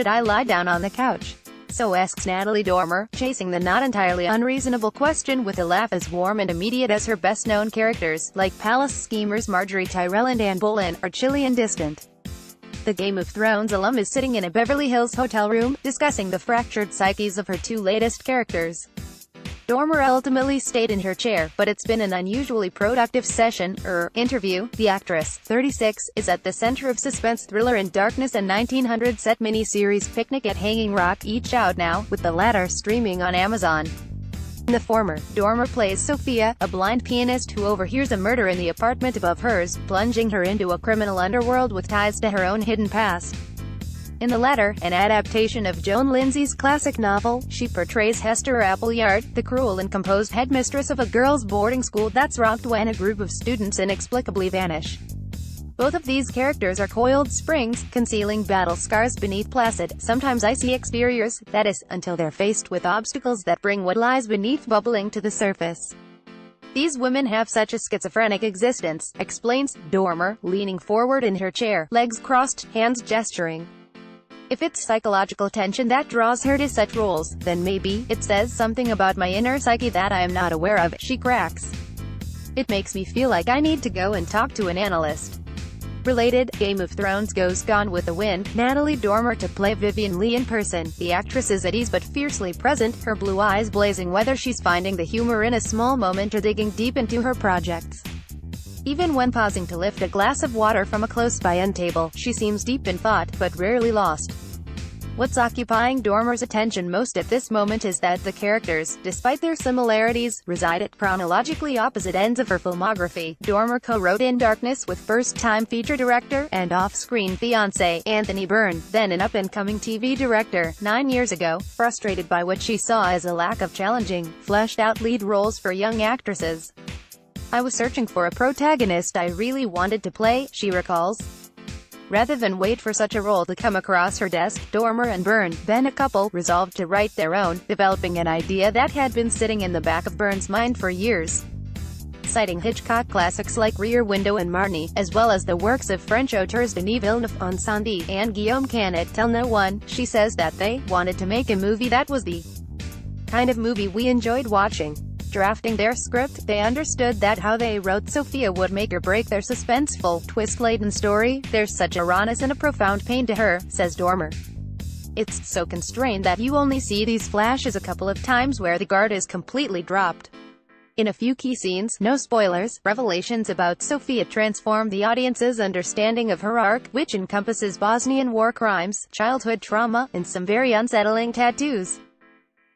should I lie down on the couch? So asks Natalie Dormer, chasing the not entirely unreasonable question with a laugh as warm and immediate as her best-known characters, like palace schemers Marjorie Tyrell and Anne Boleyn, are chilly and distant. The Game of Thrones alum is sitting in a Beverly Hills hotel room, discussing the fractured psyches of her two latest characters. Dormer ultimately stayed in her chair, but it's been an unusually productive interview. The actress, 36, is at the center of suspense thriller In Darkness and 1900 set miniseries Picnic at Hanging Rock, each out now, with the latter streaming on Amazon. In the former, Dormer plays Sophia, a blind pianist who overhears a murder in the apartment above hers, plunging her into a criminal underworld with ties to her own hidden past. In the latter, an adaptation of Joan Lindsay's classic novel, she portrays Hester Appleyard, the cruel and composed headmistress of a girls' boarding school that's rocked when a group of students inexplicably vanish. Both of these characters are coiled springs, concealing battle scars beneath placid, sometimes icy exteriors, that is, until they're faced with obstacles that bring what lies beneath bubbling to the surface. These women have such a schizophrenic existence, explains Dormer, leaning forward in her chair, legs crossed, hands gesturing. If it's psychological tension that draws her to such roles, then maybe it says something about my inner psyche that I am not aware of, she cracks. It makes me feel like I need to go and talk to an analyst. Related, Game of Thrones goes Gone with the Wind, Natalie Dormer to play Vivian Leigh in person. The actress is at ease but fiercely present, her blue eyes blazing whether she's finding the humor in a small moment or digging deep into her projects. Even when pausing to lift a glass of water from a close-by end table, she seems deep in thought, but rarely lost. What's occupying Dormer's attention most at this moment is that the characters, despite their similarities, reside at chronologically opposite ends of her filmography. Dormer co-wrote In Darkness with first-time feature director, and off-screen fiancé, Anthony Byrne, then an up-and-coming TV director, 9 years ago, frustrated by what she saw as a lack of challenging, fleshed-out lead roles for young actresses. I was searching for a protagonist I really wanted to play, she recalls. Rather than wait for such a role to come across her desk, Dormer and Byrne, then a couple, resolved to write their own, developing an idea that had been sitting in the back of Byrne's mind for years. Citing Hitchcock classics like Rear Window and Marnie, as well as the works of French auteurs Denis Villeneuve, Incendie, and Guillaume Canet, Tell No One, she says that they wanted to make a movie that was the kind of movie we enjoyed watching. Drafting their script, they understood that how they wrote Sophia would make or break their suspenseful, twist-laden story. There's such a rawness and a profound pain to her, says Dormer. It's so constrained that you only see these flashes a couple of times where the guard is completely dropped. In a few key scenes, no spoilers, revelations about Sophia transform the audience's understanding of her arc, which encompasses Bosnian war crimes, childhood trauma, and some very unsettling tattoos.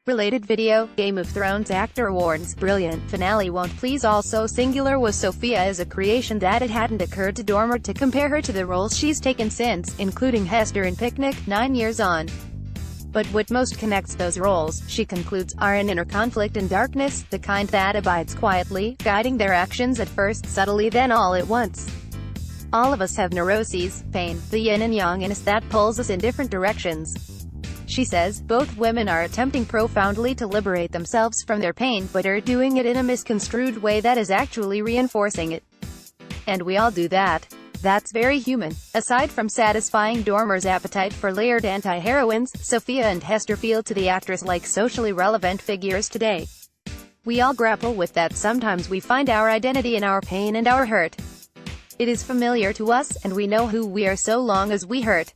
Related video, Game of Thrones actor warns, brilliant finale won't please all. So singular was Sophia as a creation that it hadn't occurred to Dormer to compare her to the roles she's taken since, including Hester in Picnic, 9 years on. But what most connects those roles, she concludes, are an inner conflict and darkness, the kind that abides quietly, guiding their actions at first subtly then all at once. All of us have neuroses, pain, the yin and yang in us that pulls us in different directions. She says, both women are attempting profoundly to liberate themselves from their pain, but are doing it in a misconstrued way that is actually reinforcing it. And we all do that. That's very human. Aside from satisfying Dormer's appetite for layered anti-heroines, Sophia and Hester feel to the actress like socially relevant figures today. We all grapple with that. Sometimes we find our identity in our pain and our hurt. It is familiar to us, and we know who we are so long as we hurt.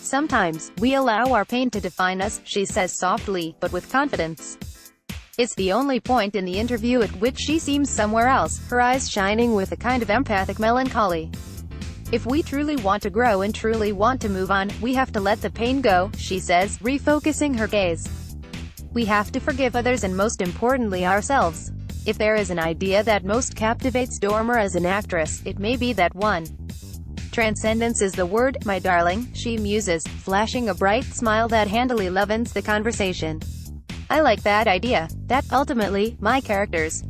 Sometimes, we allow our pain to define us, she says softly, but with confidence. It's the only point in the interview at which she seems somewhere else, her eyes shining with a kind of empathic melancholy. If we truly want to grow and truly want to move on, we have to let the pain go, she says, refocusing her gaze. We have to forgive others and most importantly ourselves. If there is an idea that most captivates Dormer as an actress, it may be that one. Transcendence is the word, my darling, she muses, flashing a bright smile that handily leavens the conversation. I like that idea. That, ultimately, my characters